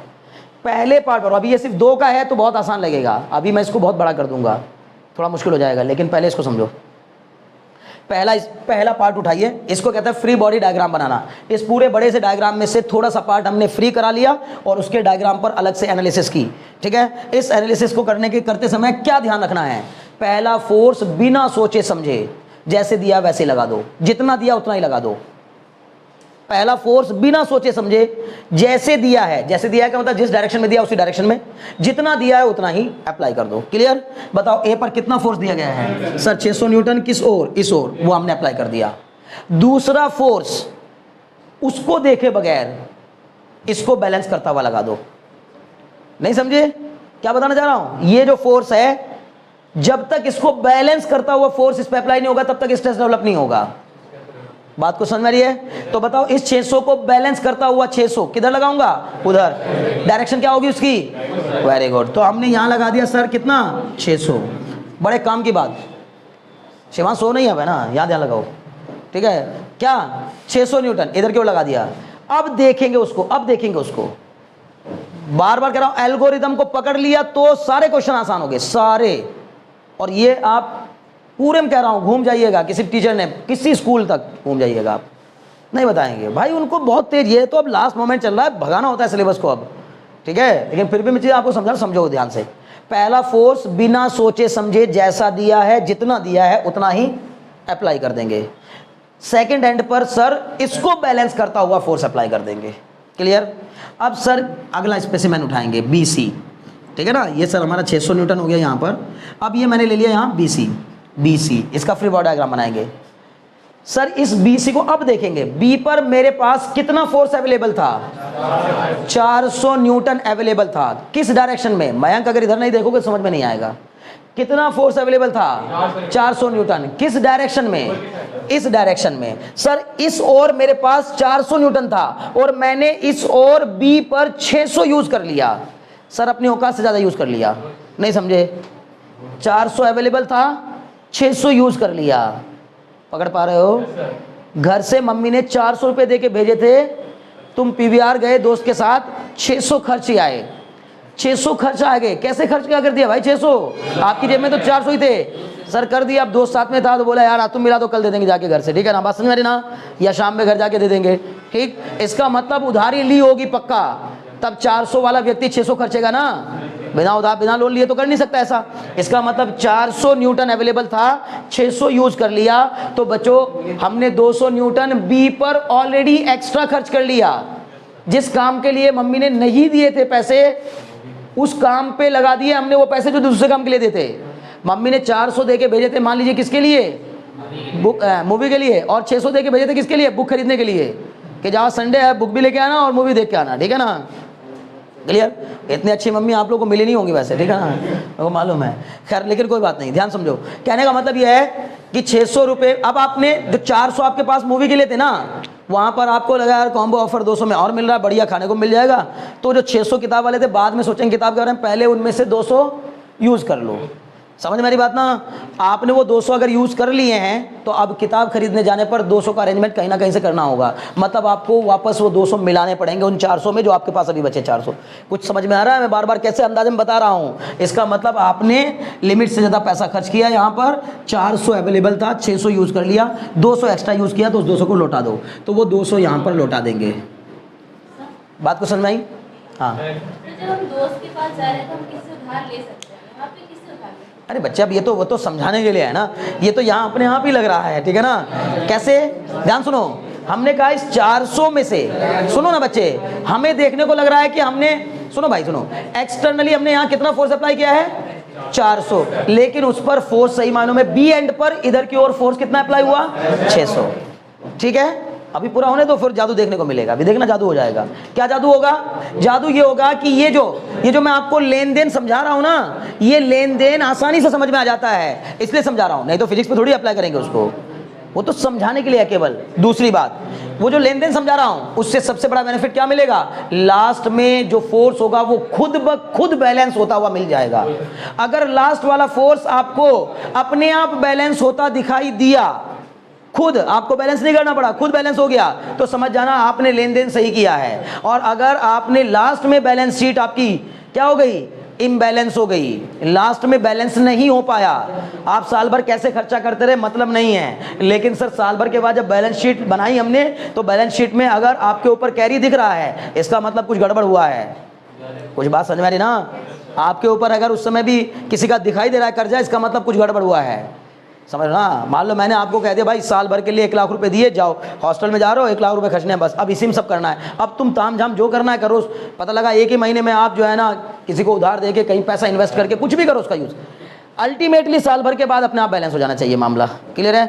पहले पार्ट पर, अभी ये सिर्फ 2 का है तो बहुत आसान लगेगा, अभी मैं इसको बहुत बड़ा कर दूंगा, थोड़ा मुश्किल हो जाएगा, लेकिन पहले इसको समझो। पहला पार्ट उठाइए, इसको कहते हैं फ्री बॉडी डायग्राम बनाना। इस पूरे बड़े से डायग्राम में से थोड़ा सा पार्ट हमने फ्री करा लिया और उसके डायग्राम पर अलग से एनालिसिस की। ठीक है? इस एनालिसिस को करते समय क्या ध्यान रखना है? पहला फोर्स बिना सोचे समझे, जैसे दिया वैसे लगा दो, जितना दिया उतना ही लगा दो। पहला फोर्स बिना सोचे समझे जैसे दिया है, जैसे दिया है क्या मतलब जिस डायरेक्शन में दिया उसी डायरेक्शन में, जितना दिया है उतना ही अप्लाई कर दो। क्लियर? बताओ ए पर कितना फोर्स दिया गया है? सर 600 न्यूटन, किस ओर? इस ओर, वो हमने अप्लाई कर दिया। दूसरा फोर्स उसको देखे बगैर इसको बैलेंस करता हुआ लगा दो। नहीं समझे क्या बताना चाह रहा हूं? ये जो फोर्स है, जब तक इसको बैलेंस करता हुआ फोर्स इस पर अप्लाई नहीं होगा तब तक स्ट्रेस डेवलप नहीं होगा। बात को समझ में आ रही है? तो बताओ इस 600 को बैलेंस करता हुआ 600 किधर लगाऊंगा? उधर। डायरेक्शन क्या होगी उसकी? Very good. तो हमने यहाँ लगा दिया सर कितना 600। बड़े काम की बात, शिवान सो नहीं है ना, याद यहाँ लगाओ, ठीक है क्या 600 न्यूटन इधर क्यों लगा दिया। अब देखेंगे उसको, अब देखेंगे उसको, बार बार कह रहा हूं एल्गोरिदम को पकड़ लिया तो सारे क्वेश्चन आसान हो गए सारे। और ये आप पूरे में कह रहा हूं घूम जाइएगा, किसी टीचर ने किसी स्कूल तक घूम जाइएगा, आप नहीं बताएंगे भाई, उनको बहुत तेज, ये तो अब लास्ट मोमेंट चल रहा है, भगाना होता है सिलेबस को अब, ठीक है। लेकिन फिर भी मैं चीज़ आपको समझो ध्यान से। पहला फोर्स बिना सोचे समझे जैसा दिया है, जितना दिया है उतना ही अप्लाई कर देंगे। सेकंड एंड पर सर इसको बैलेंस करता हुआ फोर्स अप्लाई कर देंगे। क्लियर। अब सर अगला स्पेसिमेन उठाएंगे BC, ठीक है ना। ये सर हमारा 600 न्यूटन हो गया यहाँ पर। अब ये मैंने ले लिया यहाँ BC, इसका फ्री बॉडी डायग्राम बनाएंगे। सर इस BC को अब देखेंगे, B पर मेरे पास कितना फोर्स अवेलेबल था, 400 न्यूटन अवेलेबल था। किस डायरेक्शन में, मयंक अगर इधर नहीं देखोगे समझ में नहीं आएगा। कितना फोर्स अवेलेबल था 400 न्यूटन, किस डायरेक्शन में, इस डायरेक्शन में। सर इस ओर मेरे पास 400 न्यूटन था और मैंने इस ओर B पर 600 यूज कर लिया। सर अपनी औकात से ज्यादा यूज कर लिया, नहीं समझे। 400 अवेलेबल था, 600 यूज कर लिया, पकड़ पा रहे हो। घर से मम्मी ने 400 रुपए दे के भेजे थे, तुम PVR गए दोस्त के साथ, 600 खर्च ही आए, 600 खर्च आ गए। कैसे खर्च क्या कर दिया भाई 600, आपकी जेब में तो 400 ही थे। सर कर दिया, अब दोस्त साथ में था तो बोला यार तुम मिला तो कल दे देंगे जाके घर से, ठीक है ना, बात समझ में ना, या शाम में घर जाके दे देंगे, ठीक। इसका मतलब उधारी ली होगी पक्का, तब 400 वाला व्यक्ति 600 खर्चेगा ना, बिना उधार बिना लोन लिए तो कर नहीं सकता ऐसा। इसका मतलब 400 न्यूटन अवेलेबल था, 600 यूज कर लिया, तो बच्चों हमने 200 न्यूटन B पर ऑलरेडी एक्स्ट्रा खर्च कर लिया। जिस काम के लिए मम्मी ने नहीं दिए थे पैसे, उस काम पे लगा दिए हमने वो पैसे जो दूसरे काम के लिए देते। मम्मी ने 400 दे के भेजे थे, मान लीजिए किसके लिए, बुक मूवी के लिए, और 600 दे के भेजे थे किसके लिए, बुक खरीदने के लिए, कि जहाँ संडे है बुक भी लेके आना और मूवी देख के आना, ठीक है ना। क्लियर। इतनी अच्छी मम्मी आप लोगों को मिली नहीं होंगी वैसे, ठीक है ना, मेरे को मालूम है। खैर लेकिन कोई बात नहीं, ध्यान समझो। कहने का मतलब यह है कि 600 रुपये, अब आपने जो 400 आपके पास मूवी के लिए थे ना, वहाँ पर आपको लगा यार कॉम्बो ऑफर 200 में और मिल रहा है, बढ़िया खाने को मिल जाएगा, तो जो 600 किताब वाले थे बाद में सोचेंगे किताब के बारे में, पहले उनमें से 200 यूज़ कर लो। समझ मेरी बात ना। आपने वो 200 अगर यूज़ कर लिए हैं तो अब किताब खरीदने जाने पर 200 का अरेंजमेंट कहीं ना कहीं से करना होगा, मतलब आपको वापस वो 200 मिलाने पड़ेंगे उन 400 में जो आपके पास अभी बचे 400। कुछ समझ में आ रहा है, मैं बार बार कैसे अंदाजे में बता रहा हूँ। इसका मतलब आपने लिमिट से ज़्यादा पैसा खर्च किया, यहाँ पर 400 अवेलेबल था, 600 यूज़ कर लिया, 200 एक्स्ट्रा यूज़ किया तो उस 200 को लौटा दो, तो वो 200 यहाँ पर लौटा देंगे। बात को समझ में आई। हाँ जब हम दोस्त के पास जा रहे हैं तो हम किससे उधार ले सकते हैं, यहाँ पे किससे उधार ले? अरे बच्चे अब ये तो वो तो समझाने के लिए है ना, ये तो यहाँ अपने आप ही लग रहा है, ठीक है ना। कैसे, ध्यान सुनो। हमने कहा इस 400 में से, सुनो ना बच्चे, हमें देखने को लग रहा है कि हमने, सुनो भाई सुनो, एक्सटर्नली हमने यहाँ कितना फोर्स अप्लाई किया है 400, लेकिन उस पर फोर्स सही मायनों में बी एंड पर इधर की ओर फोर्स कितना अप्लाई हुआ 600, ठीक है। अभी पूरा होने तो फिर जादू देखने को मिलेगा, अभी देखना जादू हो जाएगा। क्या जादू होगा, जादू ये होगा कि ये जो मैं आपको लेन देन समझा रहा हूं ना, ये लेन देन आसानी से समझ में आ जाता है, इसलिए समझा रहा हूं, नहीं तो फिजिक्स पे थोड़ी अप्लाई करेंगे उसको, वो तो समझाने के लिए है केवल। दूसरी बात, वो जो लेन देन समझा रहा हूं उससे सबसे बड़ा बेनिफिट क्या मिलेगा, लास्ट में जो फोर्स होगा वो खुद ब खुद बैलेंस होता हुआ मिल जाएगा। अगर लास्ट वाला फोर्स आपको अपने आप बैलेंस होता दिखाई दिया, खुद आपको बैलेंस नहीं करना पड़ा, खुद बैलेंस हो गया, तो समझ जाना आपने लेन देन सही किया है। और अगर आपने लास्ट में बैलेंस शीट आपकी क्या हो गई, इम्बैलेंस हो गई, लास्ट में बैलेंस नहीं हो पाया, आप साल भर कैसे खर्चा करते रहे मतलब नहीं है, लेकिन सर साल भर के बाद जब बैलेंस शीट बनाई हमने तो बैलेंस शीट में अगर आपके ऊपर कैरी दिख रहा है इसका मतलब कुछ गड़बड़ हुआ है। कुछ बात समझ में आ रही ना, आपके ऊपर अगर उस समय भी किसी का दिखाई दे रहा है कर्जा, इसका मतलब कुछ गड़बड़ हुआ है, समझ ना। मान लो मैंने आपको कह दिया भाई साल भर के लिए 1 लाख रुपए दिए, जाओ हॉस्टल में जा रहे हो 1 लाख रुपए खर्चने हैं बस, अब इसी में सब करना है, अब तुम ताम झाम जो करना है करो। पता लगा एक ही महीने में आप जो है ना किसी को उधार देके कहीं पैसा इन्वेस्ट करके कुछ भी करो उसका यूज, अल्टीमेटली साल भर के बाद अपने आप बैलेंस हो जाना चाहिए मामला। क्लियर है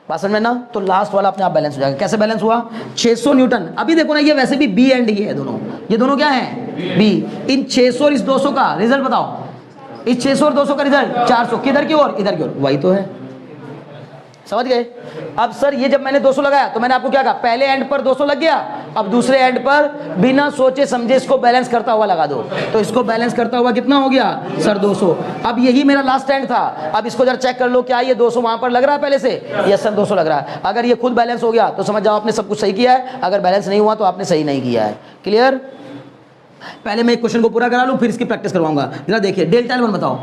बात समझ में ना। तो लास्ट वाला अपने आप बैलेंस हो जाएगा। कैसे बैलेंस हुआ 600 न्यूटन। अभी देखो ना ये वैसे भी बी एंड ही है दोनों, ये दोनों क्या है बी। इन 600 और इस 200 का रिजल्ट बताओ, इस 600 और 200 का रिजल्ट 400, किधर की ओर, इधर की ओर, वही तो है। समझ गए। अब सर ये जब मैंने 200 लगाया तो मैंने आपको क्या कहा, पहले एंड पर 200 लग गया अब दूसरे एंड पर बिना सोचे समझे इसको बैलेंस करता हुआ लगा दो, तो इसको बैलेंस करता हुआ कितना हो गया सर 200। अब यही मेरा लास्ट एंड था, अब इसको जरा चेक कर लो, क्या ये 200 वहां पर लग रहा है पहले से? यस सर 200 लग रहा है। अगर ये खुद बैलेंस हो गया तो समझ जाओ आपने सब कुछ सही किया है, अगर बैलेंस नहीं हुआ तो आपने सही नहीं किया है। क्लियर? पहले मैं एक क्वेश्चन को पूरा करा लूं, फिर इसकी प्रैक्टिस करवाऊंगा। जरा देखिए डेल्टा L1 बताओ।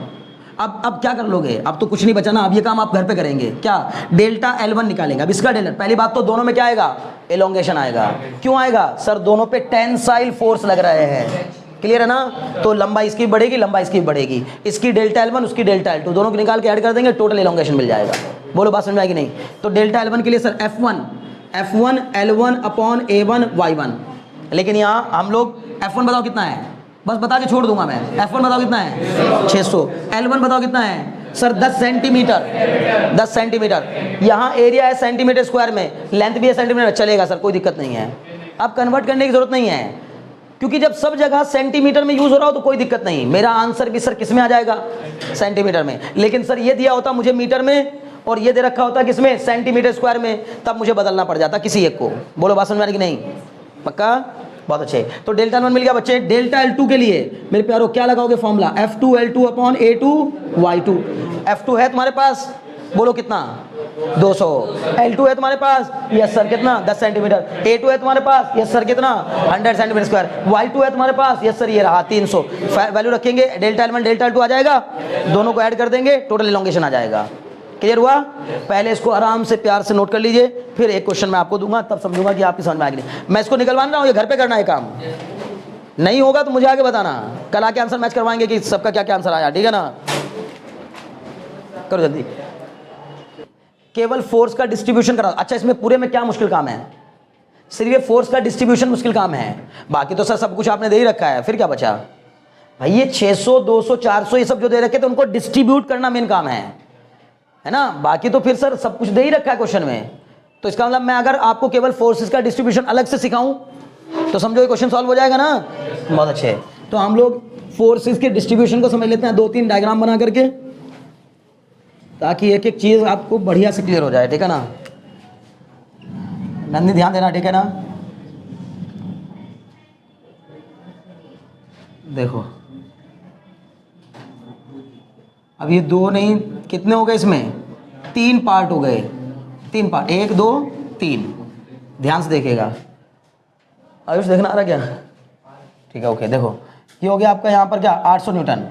अब क्या कर लोगे? अब तो कुछ नहीं बचा ना, अब ये काम आप घर पे करेंगे। क्या? डेल्टा L1 निकालेंगे। अब इसका डेल्टा, पहली बात तो दोनों में क्या आएगा? एलोंगेशन आएगा। क्यों आएगा सर? दोनों पे टेंसाइल फोर्स लग रहे हैं। क्लियर है ना? तो लंबाई इसकी बढ़ेगी, लंबाई इसकी बढ़ेगी, इसकी डेल्टा L1 उसकी डेल्टा L2 दोनों को निकाल के ऐड कर देंगे, टोटल एलोंगेशन मिल जाएगा। बोलो बात समझ में आएगी नहीं? तो डेल्टा L1 के लिए sir F1 L1 upon A1 Y1, लेकिन यहाँ हम लोग F1 बताओ कितना है, बस बता के छोड़ दूंगा मैं। F1 बताओ कितना है? 600। L1 बताओ कितना है सर? 10 सेंटीमीटर। 10 सेंटीमीटर। यहाँ एरिया है सेंटीमीटर स्क्वायर में, लेंथ भी है सेंटीमीटर, चलेगा सर, कोई दिक्कत नहीं है। अब कन्वर्ट करने की जरूरत नहीं है, क्योंकि जब सब जगह सेंटीमीटर में यूज हो रहा हो तो कोई दिक्कत नहीं। मेरा आंसर भी सर किस में आ जाएगा? सेंटीमीटर में। लेकिन सर ये दिया होता मुझे मीटर में और ये दे रखा होता किसमें? सेंटीमीटर स्क्वायर में, तब मुझे बदलना पड़ जाता किसी एक को। बोलो बात समझ में आ रही कि नहीं? पक्का? बहुत अच्छे। तो डेल्टा L1 मिल गया बच्चे। डेल्टा L2 के लिए मेरे प्यारो क्या लगाओगे formula? F2 L2 upon A2 Y2। F2 है तुम्हारे पास, बोलो कितना? 200। L2 है तुम्हारे पास, यस सर कितना? 10 सेंटीमीटर। A2 है तुम्हारे पास, यस सर कितना? 100 सेंटीमीटर स्क्वायर। Y2 है तुम्हारे पास, यस सर ये रहा 300। वैल्यू रखेंगे, डेल्टा L1 डेल्टा L2 आ जाएगा, दोनों को ऐड कर देंगे, टोटल एलोंगेशन आ जाएगा। क्लियर हुआ? पहले इसको आराम से प्यार से नोट कर लीजिए, फिर एक क्वेश्चन मैं आपको दूंगा, तब समझूंगा कि आपकी समझ में आएगी नहीं। मैं इसको निकलवा रहा हूँ, ये घर पे करना है काम, नहीं होगा तो मुझे आगे बताना। कल आके आंसर मैच करवाएंगे कि सबका क्या क्या आंसर आया, ठीक है ना? करो जल्दी। केवल फोर्स का डिस्ट्रीब्यूशन करा। अच्छा, इसमें पूरे में क्या मुश्किल काम है? सिर्फ ये फोर्स का डिस्ट्रीब्यूशन मुश्किल काम है, बाकी तो सर सब कुछ आपने दे ही रखा है। फिर क्या बचा भाई? ये 600 200 400 ये सब जो दे रखे थे उनको डिस्ट्रीब्यूट करना मेन काम है ना? बाकी तो फिर सर सब कुछ दे ही रखा है क्वेश्चन में। तो इसका मतलब मैं अगर आपको केवल फोर्सेस का डिस्ट्रीब्यूशन अलग से सिखाऊं तो समझो ये क्वेश्चन सॉल्व हो जाएगा ना? बहुत अच्छे। तो हम लोग फोर्सेस के डिस्ट्रीब्यूशन को समझ लेते हैं 2-3 डायग्राम बना करके, ताकि एक एक चीज आपको बढ़िया से क्लियर हो जाए, ठीक है ना? नंदी ध्यान देना, ठीक है ना? देखो अब ये 2 नहीं, कितने हो गए इसमें? 3 पार्ट हो गए, 3 पार्ट, 1 2 3। ध्यान से देखिएगा। आयुष देखना आ रहा क्या? ठीक है, ओके। देखो ये हो गया आपका यहाँ पर क्या? 800 न्यूटन।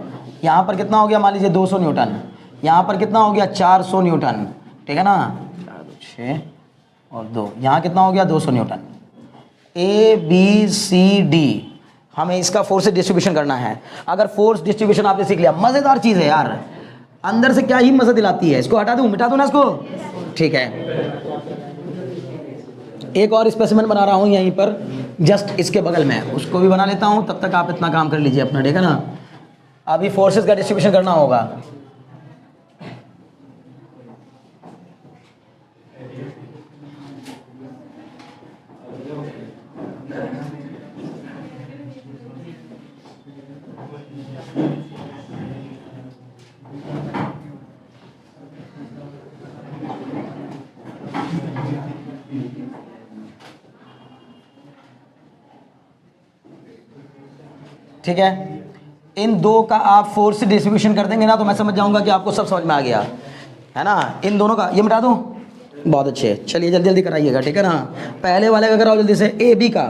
यहाँ पर कितना हो गया? मान लीजिए 200 न्यूटन। यहाँ पर कितना हो गया? 400 न्यूटन, ठीक है ना? 6 और 2, यहाँ कितना हो गया? 200 न्यूटन। ABCD हमें इसका फोर्स डिस्ट्रीब्यूशन करना है। अगर फोर्स डिस्ट्रीब्यूशन आपने सीख लिया, मजेदार चीज है यार, अंदर से क्या ही मजा दिलाती है। इसको हटा दूं, मिटा दूं ना इसको? ठीक है, एक और स्पेसिमेन बना रहा हूं यहीं पर, जस्ट इसके बगल में, उसको भी बना लेता हूं। तब तक आप इतना काम कर लीजिए अपना, ठीक है ना? अभी फोर्सेस का डिस्ट्रीब्यूशन करना होगा। ठीक है, इन दो का आप फोर्स डिस्ट्रीब्यूशन कर देंगे ना, तो मैं समझ जाऊंगा कि आपको सब समझ में आ गया है ना? इन दोनों का ये मिटा दूं? बहुत अच्छे, चलिए जल्दी जल्दी कराइएगा, ठीक है ना? पहले वाले का कराओ जल्दी से। ए बी का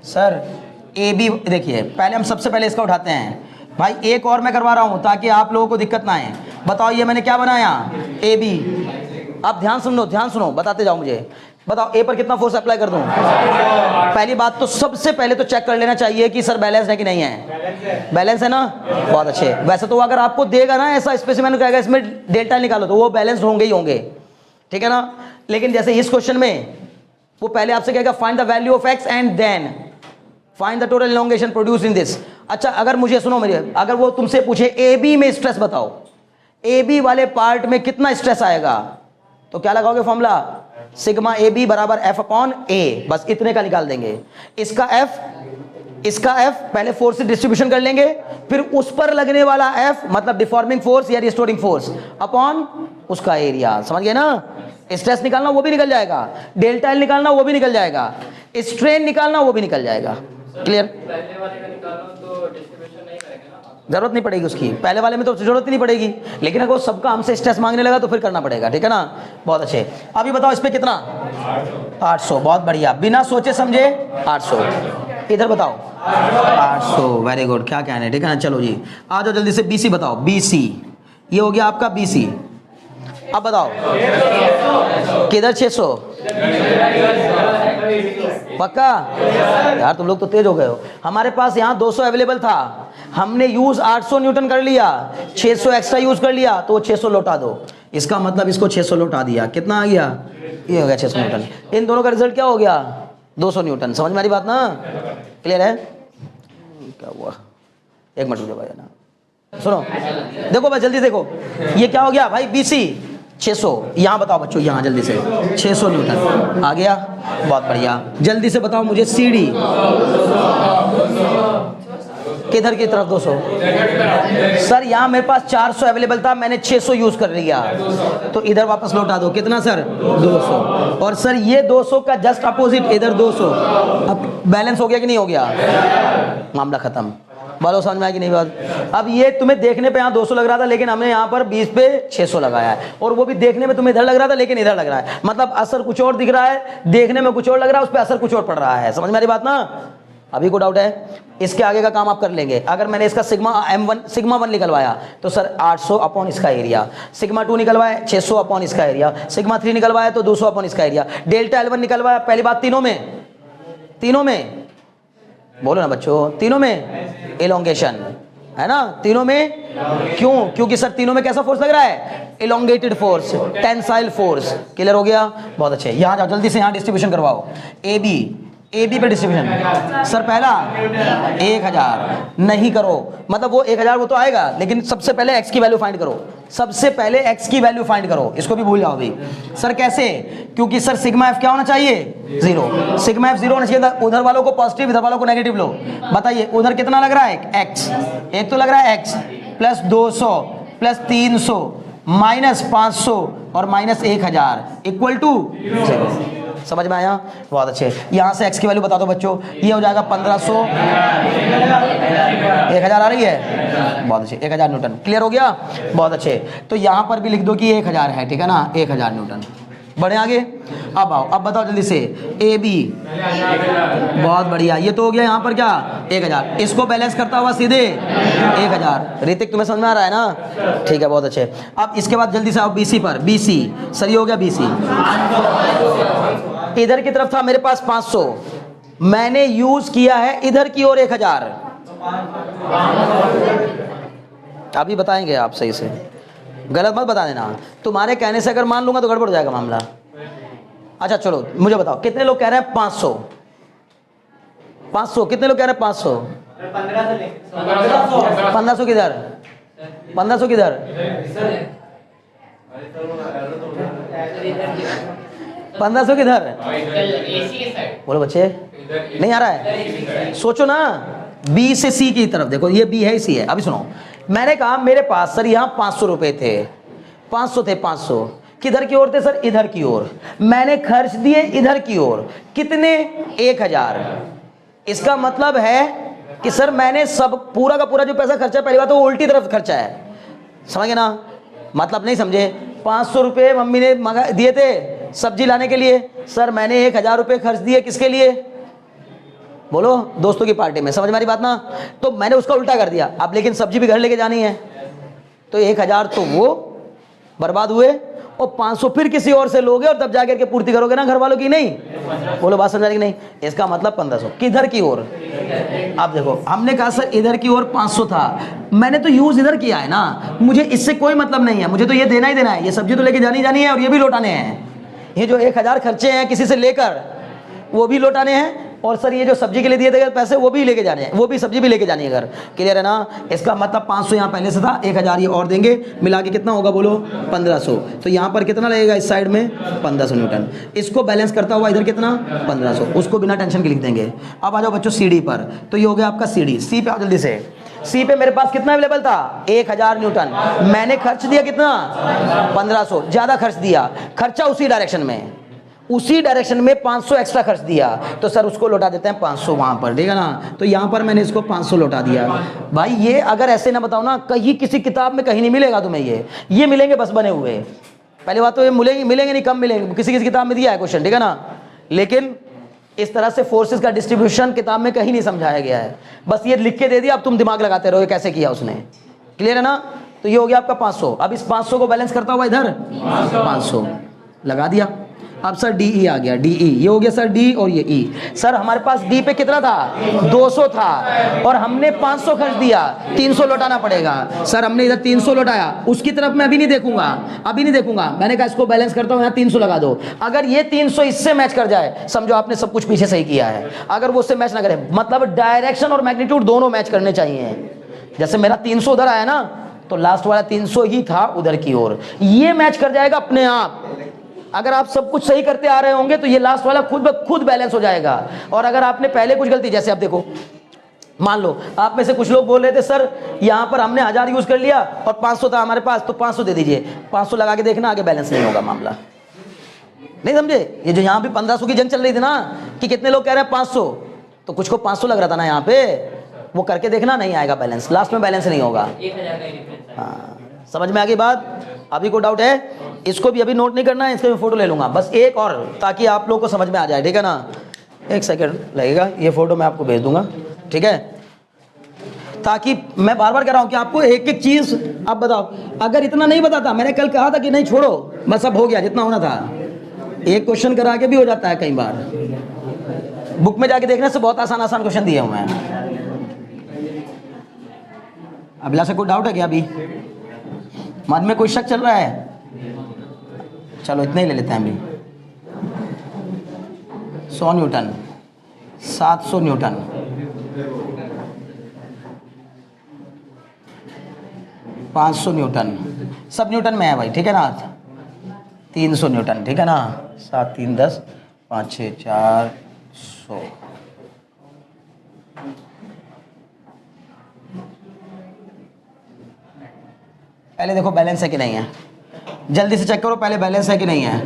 सर, ए बी देखिए, पहले हम सबसे पहले इसका उठाते हैं भाई। एक और मैं करवा रहा हूं ताकि आप लोगों को दिक्कत ना आए। बताओ ये मैंने क्या बनाया? A B. आप ध्यान सुनो, बताते जाओ मुझे। बताओ ए पर कितना फोर्स अप्लाई कर दूं? पहली बात तो सबसे पहले तो चेक कर लेना चाहिए कि सर बैलेंस है कि नहीं है। बैलेंस है ना? बहुत अच्छे। वैसे तो अगर आपको देगा ना ऐसा स्पेसिमेन कहेगा इसमें डेल्टा निकालो, तो वो बैलेंस होंगे ही होंगे, ठीक है ना? लेकिन जैसे इस क्वेश्चन में वो पहले आपसे कहेगा find the value of X and then find the total elongation produce in this. अच्छा, अगर मुझे सुनो मेरे, अगर वो तुमसे पूछे ए बी में स्ट्रेस बताओ, ए बी वाले पार्ट में कितना स्ट्रेस आएगा, तो क्या लगाओगे फॉर्मूला? सिग्मा ए बी बराबर एफ अपॉन ए, बस इतने का निकाल देंगे। इसका एफ इसका एफ पहले फोर्स से डिस्ट्रीब्यूशन कर लेंगे, फिर उस पर लगने वाला एफ मतलब डिफॉर्मिंग फोर्स या रिस्टोरिंग फोर्स अपॉन उसका एरिया। समझ गए ना? स्ट्रेस निकालना वो भी निकल जाएगा, डेल्टा एल निकालना वो भी निकल जाएगा, स्ट्रेन निकालना वो भी निकल जाएगा। क्लियर? पहले वाले का निकालो तो डिस्ट्रीब्यूशन नहीं करेंगे ना, जरूरत नहीं पड़ेगी उसकी, पहले वाले में तो जरूरत ही नहीं पड़ेगी, लेकिन अगर वो सबका हमसे स्ट्रेस मांगने लगा तो फिर करना पड़ेगा। ठीक है ना? बहुत अच्छे। अभी बताओ इस पे कितना? 800। बहुत बढ़िया, बिना सोचे समझे 800। इधर बताओ 800। वेरी गुड, क्या कहना है? ठीक है ना? चलो जी आ जाओ जल्दी से। बीसी बताओ। बीसी ये हो गया आपका बीसी। अब बताओ किधर 600? पक्का? यार तुम लोग तो तेज हो गए हो। हमारे पास यहाँ 200 अवेलेबल था, हमने यूज 800 न्यूटन कर लिया, 600 एक्स्ट्रा यूज कर लिया, तो 600 लौटा दो। इसका मतलब इसको 600 लौटा दिया, कितना आ गया? ये हो गया 600 न्यूटन। इन दोनों का रिजल्ट क्या हो गया? 200 न्यूटन। समझ में आ रही बात ना? क्लियर है? क्या हुआ? एक मिनट रुक जाओ भाई ना, सुनो देखो भाई जल्दी देखो, ये क्या हो गया भाई? बीसी 600। यहाँ बताओ बच्चों, यहाँ जल्दी से 600 न्यूटन आ गया। बहुत बढ़िया। जल्दी से बताओ मुझे सीडी किधर की तरफ? 200। सर यहाँ मेरे पास 400 अवेलेबल था, मैंने 600 यूज कर लिया, तो इधर वापस लौटा दो। कितना सर? 200। और सर ये 200 का जस्ट अपोजिट इधर 200। अब बैलेंस हो गया कि नहीं हो गया? मामला खत्म। बोलो समझ में आया कि नहीं बात? अब ये तुम्हें देखने पे यहाँ 200 लग रहा था, लेकिन हमने यहाँ पर 20 पे 600 लगाया है, और वो भी देखने में तुम्हें इधर लग रहा था लेकिन इधर लग रहा है। मतलब असर कुछ और दिख रहा है, देखने में कुछ और लग रहा है, उस पर असर कुछ और पड़ रहा है। समझ में आ रही बात ना? अभी कोई डाउट है? इसके आगे का काम आप कर लेंगे। अगर मैंने इसका सिग्मा 1 निकलवाया तो सर 800 अपॉन इसका एरिया, सिग्मा 2 निकलवाया 600 अपॉन इसका एरिया, सिग्मा 3 निकलवाया तो 200 अपॉन इसका एरिया, डेल्टा L1 निकलवाया। पहली बात तीनों में बोलो ना बच्चों, तीनों में एलोंगेशन है ना? तीनों में क्यों? क्योंकि सर तीनों में कैसा फोर्स लग रहा है? Elongated force, tensile force. Clear हो गया? बहुत अच्छे। यहाँ जाओ जल्दी से, यहाँ डिस्ट्रीब्यूशन करवाओ। ए बी पे डिस्ट्रीब्यूशन। सर पहला 1000 नहीं करो, मतलब वो 1000 वो तो आएगा, लेकिन सबसे पहले एक्स की वैल्यू फाइंड करो। सबसे पहले एक्स की वैल्यू फाइंड करो, इसको भी भूल जाओ भाई। सर कैसे? क्योंकि सर सिग्मा एफ क्या होना चाहिए? 0। सिग्मा एफ 0 होना चाहिए। उधर वालों को पॉजिटिव, इधर वालों को नेगेटिव लो। बताइए उधर कितना लग रहा है? एक्स। एक तो लग रहा है एक्स प्लस 200 प्लस 300 माइनस 500 और माइनस 1000 इक्वल टू 0। समझ में आया? बहुत अच्छे। यहाँ से x की वैल्यू बता दो बच्चों। ये हो जाएगा 1500। 1000 आ रही है? बहुत अच्छे, 1000 न्यूटन। क्लियर हो गया? बहुत अच्छे। तो यहाँ पर भी लिख दो कि 1000 है, ठीक है ना? 1000 न्यूटन। बढ़े आगे। अब आओ, अब बताओ जल्दी से ए बी। बहुत बढ़िया। ये तो हो गया यहाँ पर क्या? 1000। इसको बैलेंस करता हुआ सीधे 1000। ऋतिक तुम्हें समझ में आ रहा है ना? ठीक है, बहुत अच्छे। अब इसके बाद जल्दी से आओ बीसी पर। बीसी सर ये हो गया बीसी। इधर की तरफ था मेरे पास 500, मैंने यूज किया है इधर की ओर 1000। अभी बताएंगे आप सही से, गलत मत बता देना। तुम्हारे कहने से अगर मान लूंगा तो गड़बड़ हो जाएगा मामला। अच्छा चलो मुझे बताओ, कितने लोग कह रहे हैं 500? 500 कितने लोग कह रहे हैं? 500 1500 किधर? 1500 किधर? 1500 किधर? बोलो बच्चे, नहीं आ रहा है? सोचो ना, बी से सी की तरफ देखो, ये बी है सी है। अभी सुनो, मैंने कहा मेरे पास सर यहाँ 500 रुपए थे, 500 थे। 500 किधर की ओर थे सर? इधर की ओर। मैंने खर्च दिए इधर की ओर, कितने? 1000। इसका मतलब है कि सर मैंने सब पूरा का पूरा जो पैसा खर्चा पहली बात तो उल्टी तरफ खर्चा है। समझे ना? मतलब नहीं समझे? 500 रुपये मम्मी ने मंगा दिए थे सब्जी लाने के लिए, सर मैंने 1000 रुपये खर्च दिए किसके लिए? बोलो, दोस्तों की पार्टी में। समझ में आ रही बात ना? तो मैंने उसका उल्टा कर दिया। अब लेकिन सब्जी भी घर लेके जानी है, तो 1000 तो वो बर्बाद हुए, और 500 फिर किसी और से लोगे और तब जाकर के पूर्ति करोगे ना घर वालों की। नहीं बोलो, बात समझ आ रही कि नहीं? इसका मतलब 1500 किधर की ओर? अब देखो, हमने कहा सर इधर की ओर 500 था, मैंने तो यूज इधर किया है ना, मुझे इससे कोई मतलब नहीं है, मुझे तो ये देना ही देना है। ये सब्जी तो लेके जानी है और ये भी लौटाने हैं। ये जो 1000 खर्चे हैं किसी से लेकर, वो भी लौटाने हैं, और सर ये जो सब्जी के लिए दिए थे पैसे वो भी लेके जाने हैं, वो भी सब्जी भी लेके जानी है घर। क्लियर है ना? इसका मतलब 500 यहाँ पहले से था, 1000 ये और देंगे, मिला के कितना होगा बोलो 1500। तो यहाँ पर कितना लगेगा इस साइड में 1500 न्यूटन। इसको बैलेंस करता हुआ इधर कितना 1500, उसको बिना टेंशन के लिख देंगे। अब आ जाओ बच्चों सी डी पर, तो ये हो गया आपका सी डी। सी पे आओ जल्दी से। सी पे मेरे पास कितना अवेलेबल था 1000 न्यूटन, मैंने खर्च दिया कितना 1500, ज़्यादा खर्च दिया, खर्चा उसी डायरेक्शन में, उसी डायरेक्शन में 500 एक्स्ट्रा खर्च दिया, तो सर उसको लौटा देते हैं 500 वहाँ पर, ठीक है ना? तो यहाँ पर मैंने इसको 500 लौटा दिया। भाई ये अगर ऐसे ना बताओ ना, कहीं किसी किताब में कहीं नहीं मिलेगा तुम्हें, ये मिलेंगे बस बने हुए। पहली बात तो ये मिलेंगे नहीं, कम मिलेंगे, किसी किसी किताब में दिया है क्वेश्चन, ठीक है ना? लेकिन इस तरह से फोर्सेस का डिस्ट्रीब्यूशन किताब में कहीं नहीं समझाया गया है, बस ये लिख के दे दिया, अब तुम दिमाग लगाते रहो कैसे किया उसने। क्लियर है ना? तो ये हो गया आपका 500। अब इस 500 को बैलेंस करता हुआ इधर 500 लगा दिया। अब सर डी ई आ गया, डी ई ये हो गया सर डी और ये ई। सर हमारे पास डी पे कितना था 200 था और हमने 500 खर्च दिया, 300 लौटाना पड़ेगा। सर हमने इधर 300 लौटाया, उसकी तरफ मैं अभी नहीं देखूंगा, मैंने कहा इसको बैलेंस करता हूँ, यहाँ 300 लगा दो। अगर ये 300 इससे मैच कर जाए समझो आपने सब कुछ पीछे सही किया है। अगर वो उससे मैच ना करे, मतलब डायरेक्शन और मैग्नीट्यूड दोनों मैच करने चाहिए। जैसे मेरा 300 उधर आया ना, तो लास्ट वाला 300 ही था उधर की ओर, ये मैच कर जाएगा अपने आप। अगर आप सब कुछ सही करते आ रहे होंगे तो ये लास्ट वाला खुद ब खुद बैलेंस हो जाएगा। और अगर आपने पहले कुछ गलती, जैसे आप देखो, मान लो आप में से कुछ लोग बोल रहे थे सर यहाँ पर हमने 1000 यूज कर लिया और 500 था हमारे पास, तो 500 दे दीजिए, 500 लगा के देखना, आगे बैलेंस नहीं होगा मामला। नहीं समझे? ये जो यहाँ पे 1500 की जंग चल रही थी ना, कि कितने लोग कह रहे हैं 500, तो कुछ को 500 लग रहा था ना यहाँ पे, वो करके देखना, नहीं आएगा बैलेंस, लास्ट में बैलेंस नहीं होगा। 1000 का ही डिफरेंस। हाँ, समझ में आ गई बात? अभी कोई डाउट है? इसको भी अभी नोट नहीं करना है, इसके मैं फोटो ले लूँगा बस एक और, ताकि आप लोगों को समझ में आ जाए, ठीक है ना? 1 सेकंड लगेगा, ये फोटो मैं आपको भेज दूंगा, ठीक है? ताकि मैं बार बार कह रहा हूँ कि आपको एक एक चीज़ आप बताओ। अगर इतना नहीं बताता, मैंने कल कहा था कि नहीं छोड़ो, बस अब हो गया जितना होना था। एक क्वेश्चन करा के भी हो जाता है कई बार, बुक में जाके देखने से बहुत आसान क्वेश्चन दिए हूँ मैं। अभिलाषा कोई डाउट है क्या? अभी मन में कोई शक चल रहा है? चलो इतने ही ले लेते हैं अभी। 100 न्यूटन, 700 न्यूटन, 500 न्यूटन, सब न्यूटन में है भाई, ठीक है ना? 300 न्यूटन, ठीक है ना? 7 3 10 5 6 400। पहले देखो बैलेंस है कि नहीं है, जल्दी से चेक करो पहले बैलेंस है कि नहीं है।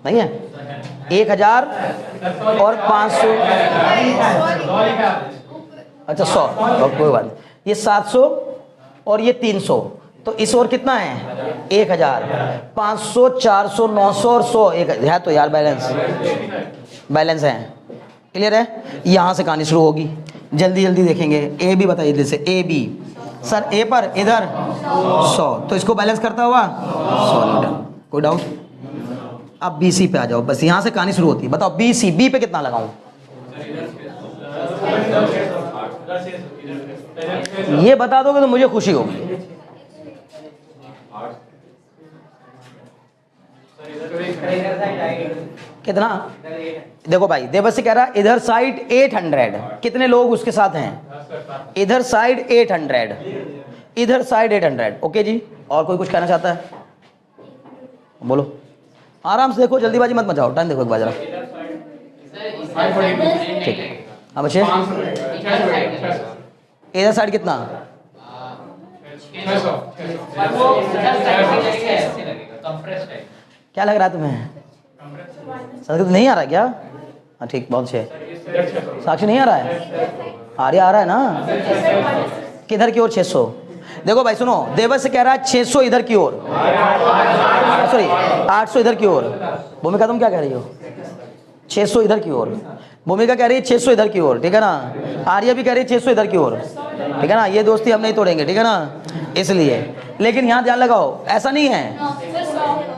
नहीं है? 1000 और 500, अच्छा 100, कोई बात नहीं। ये 700 और ये 300, तो इस ओर कितना है 1000, 500 400 900 और 100 एक है, तो यार बैलेंस है। क्लियर है? यहाँ से कहानी शुरू होगी, जल्दी जल्दी देखेंगे। ए बी बताइए जल्दी से, ए बी। सर ए पर इधर 100, तो इसको बैलेंस करता हुआ 100 न्यूटन। कोई डाउट? अब बी सी पे आ जाओ, बस यहाँ से कहानी शुरू होती है। बताओ बी सी, बी पे कितना लगाऊं? ये बता दोगे तो मुझे खुशी होगी। कितना? देखो भाई देवसी कह रहा है इधर साइड 800, कितने लोग उसके साथ हैं? इधर साइड 800, इधर साइड 800। ओके जी, और कोई कुछ कहना चाहता है? बोलो, आराम से देखो, जल्दीबाजी मत मचाओ, टाइम देखो एक बार जरा। ठीक है, हाँ बच्चे, इधर साइड कितना? क्या लग रहा है तुम्हें? संस्कृत नहीं आ रहा क्या? हाँ ठीक, बहुत अच्छे। साक्षी नहीं आ रहा है? आर्या आ रहा है ना? किधर की ओर 600? देखो भाई सुनो, देवस से कह रहा है 600 इधर की ओर, सॉरी 800 इधर की ओर। भूमिका तुम क्या कह रही हो? 600 इधर की ओर। भूमिका कह रही है 600 इधर की ओर, ठीक है ना? आर्या भी कह रही है 600 इधर की ओर, ठीक है ना? ये दोस्ती हम नहीं तोड़ेंगे, ठीक है ना? इसलिए, लेकिन यहाँ ध्यान लगाओ, ऐसा नहीं है।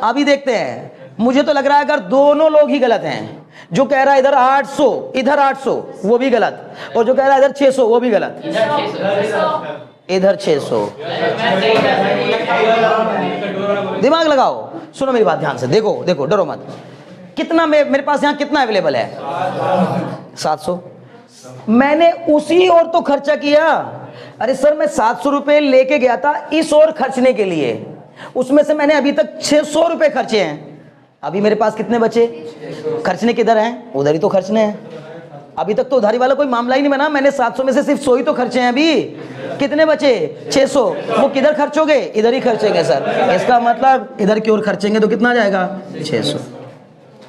अभी देखते हैं, मुझे तो लग रहा है अगर दोनों लोग ही गलत हैं, जो कह रहा है इधर 800 इधर 800 वो भी गलत, और जो कह रहा है इधर 600 वो भी गलत। इधर 600, दिमाग लगाओ, सुनो मेरी बात ध्यान से, देखो देखो, डरो मत। कितना मेरे पास यहाँ कितना अवेलेबल है? 700। मैंने उसी और तो खर्चा किया। अरे सर मैं 700 रुपये लेके गया था इस और खर्चने के लिए, उसमें से मैंने अभी तक 600 रुपये खर्चे हैं। अभी मेरे पास कितने बचे? खर्चने किधर हैं? उधर ही तो खर्चने हैं। अभी तक तो उधारी वाला कोई मामला ही नहीं बना। मैंने 700 में से सिर्फ 100 ही तो खर्चे हैं। अभी कितने बचे? 600। वो किधर खर्चोगे? इधर ही खर्चेंगे सर। इसका मतलब इधर की ओर खर्चेंगे तो कितना जाएगा? 600।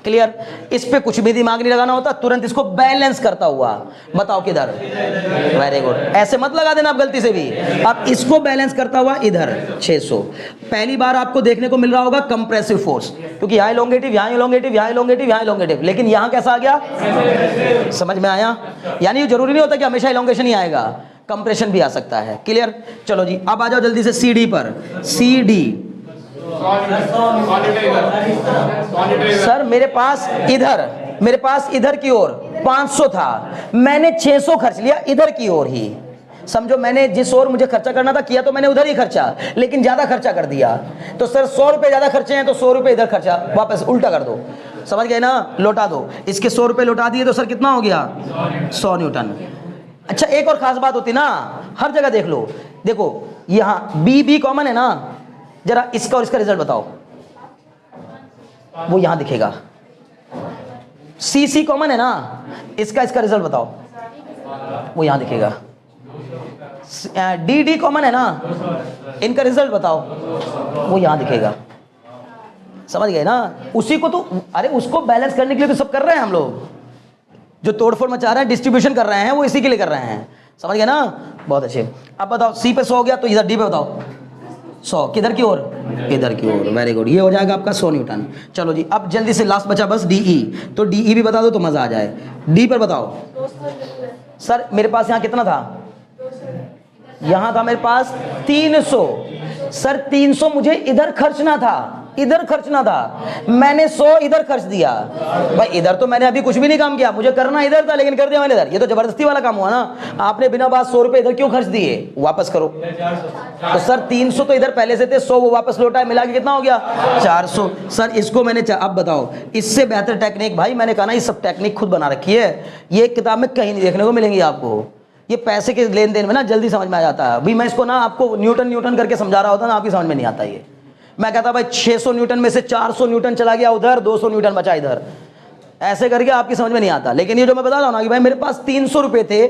क्लियर? इस पे कुछ भी दिमाग नहीं लगाना होता, तुरंत इसको बैलेंस करता हुआ बताओ किधर। Very good. ऐसे मत लगा देना आप गलती से भी। अब इसको बैलेंस करता हुआ इधर 600। पहली बार आपको देखने को मिल रहा होगा कंप्रेसिव फोर्स, क्योंकि यहाँ इलोंगेटिव, यहाँ इलोंगेटिव, यहाँ इलोंगेटिव, यहाँ इलोंगेटिव, लेकिन यहाँ कैसा आ गया? समझ में आया? यानी ये जरूरी नहीं होता कि हमेशा इलोंगेशन ही आएगा, कंप्रेशन भी आ सकता है। क्लियर? चलो जी, अब आ जाओ जल्दी से CD पर। CD सर मेरे पास इधर की ओर 500 था, मैंने 600 खर्च लिया इधर की ओर ही। समझो, मैंने जिस ओर मुझे खर्चा करना था किया तो मैंने उधर ही खर्चा, लेकिन ज्यादा खर्चा कर दिया। तो सर 100 रुपए ज्यादा खर्चे हैं तो 100 रुपए इधर खर्चा, वापस उल्टा कर दो। समझ गए ना? लौटा दो। इसके 100 रुपए लौटा दिए तो सर कितना हो गया? 100 न्यूटन। अच्छा, एक और खास बात होती ना, हर जगह देख लो। देखो यहाँ बी कॉमन है ना, जरा इसका और इसका रिजल्ट बताओ, वो यहां दिखेगा। सी कॉमन है ना, इसका रिजल्ट बताओ, वो यहां दिखेगा। डी कॉमन है ना, इनका रिजल्ट बताओ, वो यहां दिखेगा। समझ गए ना? उसी को तो, अरे उसको बैलेंस करने के लिए तो सब कर रहे हैं हम लोग। जो तोड़फोड़ मचा रहे हैं, डिस्ट्रीब्यूशन कर रहे हैं, वो इसी के लिए कर रहे हैं। समझ गए ना? बहुत अच्छे। अब बताओ, सी पे 100 हो गया तो इधर डी पे बताओ 100 किधर की ओर? इधर की ओर। वेरी गुड, ये हो जाएगा आपका 100 न्यूटन। चलो जी, अब जल्दी से लास्ट बचा बस DE। तो DE भी बता दो तो मजा आ जाए। डी पर बताओ। सर मेरे पास यहाँ कितना था? यहाँ था मेरे पास 300। सर 300 मुझे इधर खर्चना था, मैंने 100 इधर खर्च दिया। भाई इधर तो मैंने अभी कुछ भी नहीं काम किया, मुझे करना इधर था लेकिन कर दिया मैंने इधर। ये तो जबरदस्ती वाला काम हुआ ना। आपने बिना बात 100 रुपए इधर क्यों खर्च दिए? वापस करो। तो सर 300 तो इधर पहले से थे, 100 वो वापस लौटा है, मिला के कितना हो गया? 400। सर इसको मैंने अब बताओ, इससे बेहतर टेक्निक, भाई मैंने कहा ना ये सब टेक्निक खुद बना रखी है, ये किताब में कहीं नहीं देखने को मिलेंगी आपको। ये पैसे के लेन देन में ना जल्दी समझ में आ जाता है। अभी मैं इसको ना आपको न्यूटन करके समझा रहा होता ना, आपकी समझ में नहीं आता। ये मैं कहता भाई 600 न्यूटन में से 400 न्यूटन चला गया उधर, 200 न्यूटन बचा इधर, ऐसे करके आपकी समझ में नहीं आता। लेकिन ये जो मैं बता रहा हूं ना कि भाई मेरे पास 300 रुपए थे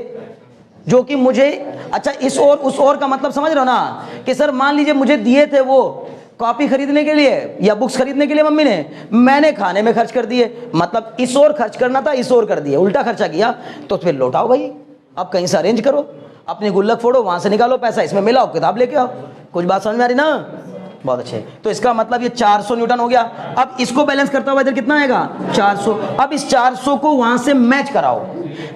जो कि मुझे, अच्छा इस और उस और का मतलब समझ रहे हो ना, कि सर मान लीजिए मुझे दिए थे वो कॉपी खरीदने के लिए या बुक्स खरीदने के लिए मम्मी ने, मैंने खाने में खर्च कर दिए। मतलब इस और खर्च करना था, इस और कर दिया, उल्टा खर्चा किया। तो फिर लौटाओ भाई, अब कहीं से अरेंज करो, अपनी गुल्लक फोड़ो, वहां से निकालो पैसा, इसमें मिलाओ, किताब लेके आओ। कुछ बात समझ में आ रही ना? बहुत अच्छे। तो इसका मतलब ये 400 न्यूटन हो गया। अब इसको बैलेंस करता हुआ इधर कितना आएगा? 400। अब इस 400 को वहां से मैच कराओ।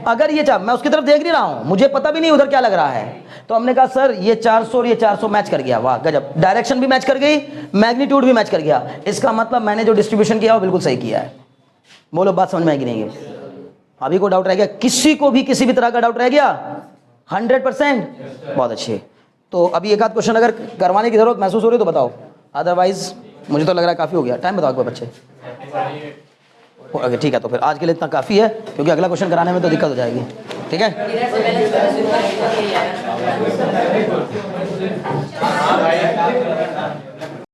अगर ये मैं उसकी तरफ देख नहीं रहा हूं, मुझे पता भी नहीं उधर क्या लग रहा है, तो हमने कहा सर ये 400 और ये 400 मैच कर गया। वाह गजब, डायरेक्शन भी मैच कर गई, मैग्नीट्यूड भी मैच कर गया। इसका मतलब मैंने जो डिस्ट्रीब्यूशन किया वो बिल्कुल सही किया है। बोलो बात समझ में आएगी नहीं? अभी कोई डाउट रह गया? किसी को भी किसी भी तरह का डाउट रह गया? 100%? बहुत अच्छे। तो अभी एक आध क्वेश्चन अगर करवाने की जरूरत महसूस हो रही है तो बताओ, अदरवाइज मुझे तो लग रहा है काफ़ी हो गया। टाइम बताओ बच्चे। ओके ठीक है, तो फिर आज के लिए इतना काफ़ी है, क्योंकि अगला क्वेश्चन कराने में तो दिक्कत हो जाएगी। ठीक है।